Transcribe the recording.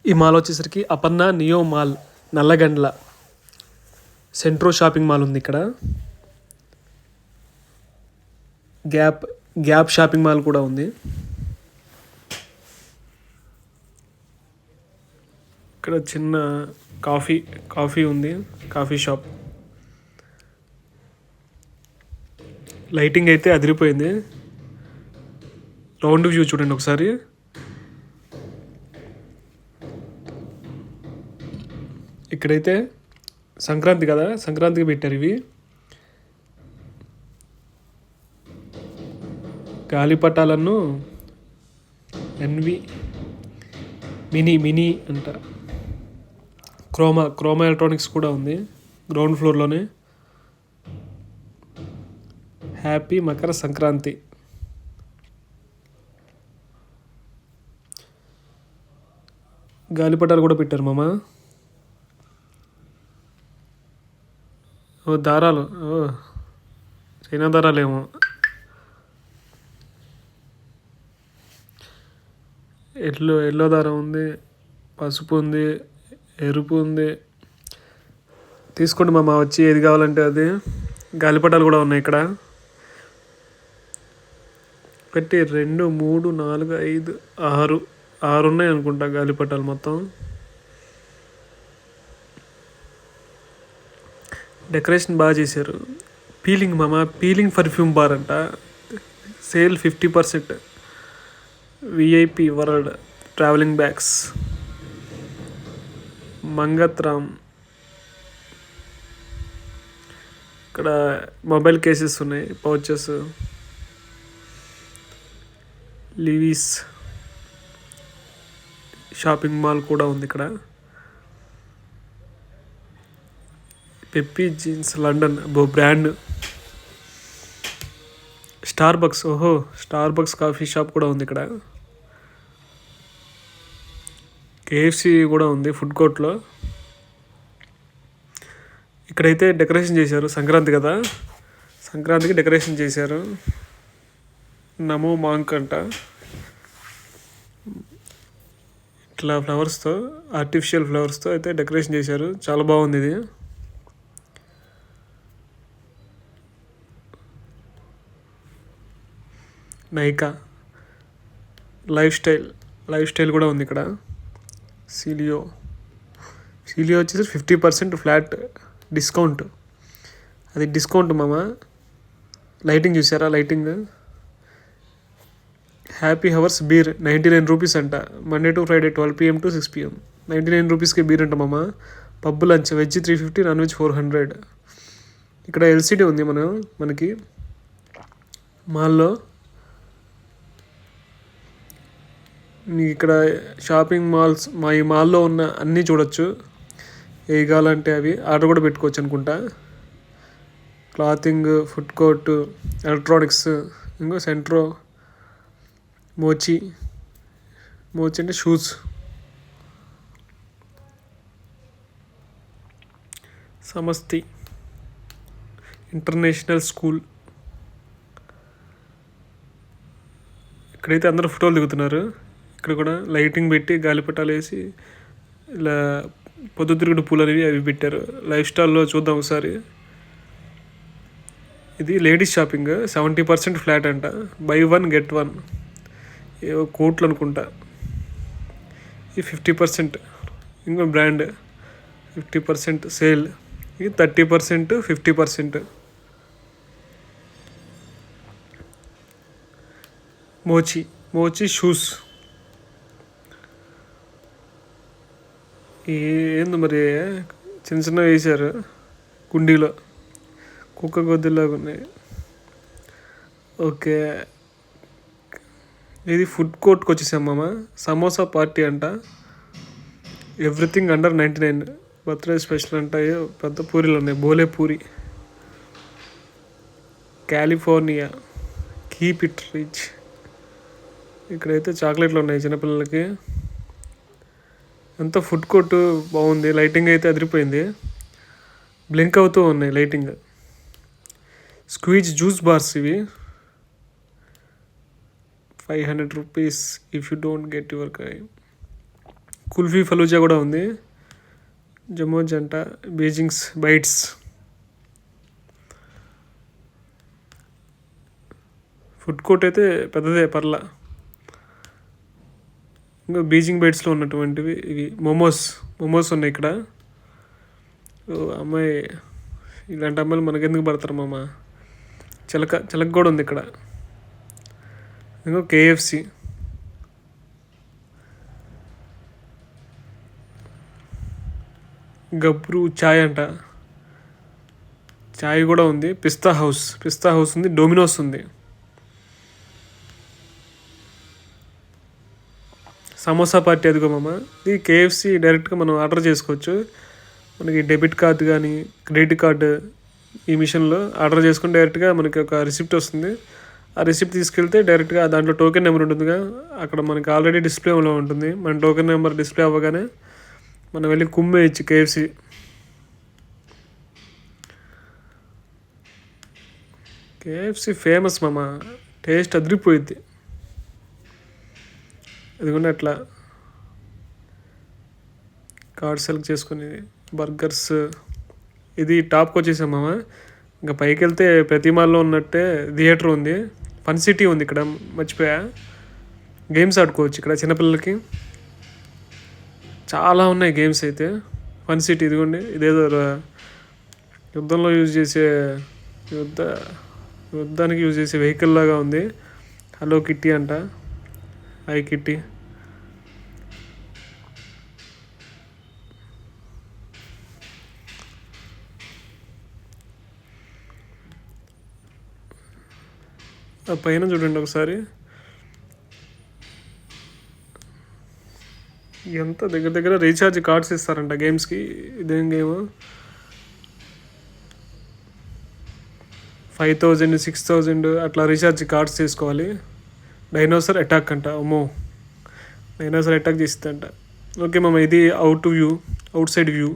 ఈ మాల్ వచ్చేసరికి Aparna neo mall, Nallagandla Centro shopping mall ఉంది ఇక్కడ. గ్యాప్ షాపింగ్ మాల్ కూడా ఉంది. ఇక్కడ చిన్న కాఫీ ఉంది, కాఫీ షాప్. లైటింగ్ అయితే అదిరిపోయింది. రౌండ్ వ్యూ చూడండి ఒకసారి. ఇక్కడైతే సంక్రాంతి కదా, సంక్రాంతికి పెట్టారు ఇవి. గాలిపటాలను ఎన్వి మినీ అంట. క్రోమా ఎలక్ట్రానిక్స్ కూడా ఉంది గ్రౌండ్ ఫ్లోర్లోనే. హ్యాపీ మకర సంక్రాంతి. గాలిపటాలు కూడా పెట్టారు మామ. దారాలు, చైనా దారాలేమో. ఎల్లో దారం ఉంది, పసుపు ఉంది, ఎరుపు ఉంది. తీసుకోండి మామ వచ్చి, ఏది కావాలంటే అది. గాలిపటాలు కూడా ఉన్నాయి ఇక్కడ. 1 2 3 4 5 6 ఉన్నాయి అనుకుంటా గాలిపటాలు మొత్తం. డెకరేషన్ బాగా చేశారు. పీలింగ్ మామ, పీలింగ్ పర్ఫ్యూమ్ బార్ అంట. Sale 50%. VIP world travelling bags. Mangatram. ఇక్కడ మొబైల్ కేసెస్ ఉన్నాయి, పౌచెస్. లివీస్ షాపింగ్ మాల్ కూడా ఉంది ఇక్కడ. Pepe jeans London brand. Starbucks coffee shop కూడా ఉంది ఇక్కడ. కేఎఫ్సి కూడా ఉంది ఫుడ్ కోర్ట్లో. ఇక్కడైతే డెకరేషన్ చేశారు, సంక్రాంతి కదా, సంక్రాంతికి డెకరేషన్ చేశారు. నమో మాంక్ అంట. ఇట్లా ఫ్లవర్స్తో, ఆర్టిఫిషియల్ ఫ్లవర్స్తో అయితే డెకరేషన్ చేశారు. చాలా బాగుంది ఇది. నైకా లైఫ్ స్టైల్ కూడా ఉంది ఇక్కడ. సీలియో వచ్చేసి 50% ఫ్లాట్ డిస్కౌంట్. అది డిస్కౌంట్ మామ. లైటింగ్ చూసారా, lighting. Happy hours beer 99 rupees అంట. Monday to Friday 12 PM to 6 PM. 99 రూపీస్కి బీర్ అంట మామ. Pub lunch, veg 350, non veg 400. ఇక్కడ ఎల్సిడి ఉంది మనకి మాల్లో. మీకు ఇక్కడ షాపింగ్ మాల్స్, ఈ మాల్లో ఉన్న అన్నీ చూడొచ్చు. ఏవి కావాలంటే అవి ఆర్డర్ కూడా పెట్టుకోవచ్చు అనుకుంటా. క్లాతింగ్, ఫుడ్ కోర్టు, ఎలక్ట్రానిక్స్, ఇంకో సెంట్రో, మోచి అంటే షూస్. సమస్తి international school. ఇక్కడైతే అందరూ ఫోటోలు దిగుతున్నారు. ఇక్కడ కూడా లైటింగ్ పెట్టి గాలిపటాలు వేసి ఇలా పొద్దుతిరుగుడు పూలు అనేవి అవి పెట్టారు. లైఫ్ స్టైల్లో చూద్దాం ఒకసారి. ఇది లేడీస్ షాపింగ్. 70% ఫ్లాట్ అంట. By 1 get 1. ఏవో కోట్లు అనుకుంటా. ఇది 50%. ఇంకో బ్రాండ్ 50% సేల్. ఇది 30%, 50%. మోచి షూస్. ఏంది మరి, చిన్న వేసారు కుండీలో, కుక్క గొద్దులాగా ఉన్నాయి. ఓకే, ఇది ఫుడ్ కోర్ట్కి వచ్చేసాం మామ. సమోసా పార్టీ అంట. Everything under 99. బర్త్డే స్పెషల్ అంట. పెద్ద పూరీలు ఉన్నాయి, బోలే పూరి. California keep it rich. ఇక్కడైతే చాక్లెట్లు ఉన్నాయి చిన్నపిల్లలకి. అంతా ఫుడ్ కోర్టు బాగుంది. లైటింగ్ అయితే అదిరిపోయింది, బ్లింక్ అవుతూ ఉన్నాయి లైటింగ్. స్క్వీజ్ జ్యూస్ బార్స్ ఇవి 500 rupees if you don't get your kulfi falooda కూడా ఉంది. జమోజంట, బీజింగ్స్ బైట్స్, ఫుడ్ కోర్ట్ అయితే పెద్దదే పర్లా. ఇంకా బీజింగ్ బైట్స్లో ఉన్నటువంటివి ఇవి మోమోస్ ఉన్నాయి ఇక్కడ. అమ్మాయి ఇలాంటి అమ్మాయిలు మనకెందుకు పడతారు మామ. చిలక కూడా ఉంది ఇక్కడ. ఇంకో కేఎఫ్సి, గబ్రు చాయ్ అంట, చాయ్ కూడా ఉంది. పిస్తా హౌస్ ఉంది. డొమినోస్ ఉంది. సమోసా పార్టీ అదిగో మామ. ఇది కేఎఫ్సి డైరెక్ట్గా మనం ఆర్డర్ చేసుకోవచ్చు. మనకి డెబిట్ కార్డు కానీ క్రెడిట్ కార్డు ఈ మిషన్లో ఆర్డర్ చేసుకుని డైరెక్ట్గా మనకి ఒక రిసిప్ట్ వస్తుంది. ఆ రిసిప్ట్ తీసుకెళ్తే డైరెక్ట్గా దాంట్లో టోకెన్ నెంబర్ ఉంటుందిగా, అక్కడ మనకి ఆల్రెడీ డిస్ప్లేలో ఉంటుంది. మన టోకెన్ నెంబర్ డిస్ప్లే అవ్వగానే మనం వెళ్ళి కుమ్మేయచ్చు కేఎఫ్సి. కేఎఫ్సి ఫేమస్ మామ, టేస్ట్ అదిరిపోయిద్ది. ఇదిగోండి అట్లా కార్డ్ సెలెక్ట్ చేసుకుని బర్గర్స్. ఇది టాప్కి వచ్చేసాం మామ. ఇంకా పైకి వెళ్తే ప్రతి మాల్లో ఉన్నట్టే థియేటర్ ఉంది. ఫన్ సిటీ ఉంది ఇక్కడ, మర్చిపోయా. గేమ్స్ ఆడుకోవచ్చు ఇక్కడ చిన్నపిల్లలకి, చాలా ఉన్నాయి గేమ్స్ అయితే. ఫన్ సిటీ ఇదిగోండి, ఇదేదో యుద్ధంలో యూజ్ చేసే యుద్ధానికి యూజ్ చేసే వెహికల్ లాగా ఉంది. హలో కిట్టి అంట, హాయ్ కిట్టి. ఆ పైన చూడండి ఒకసారి, ఎంత దగ్గర రీఛార్జ్ కార్డ్స్ ఇస్తారంట గేమ్స్కి. ఇదేం గేమ్, 5,000 6,000 అట్లా రీఛార్జ్ కార్డ్స్ తీసుకోవాలి. డైనోసార్ అటాక్ అంట. అమ్మో, డైనోసార్ అటాక్ చేస్తుందంట. ఓకే మామ, ఇది అవుట్ సైడ్ వ్యూ.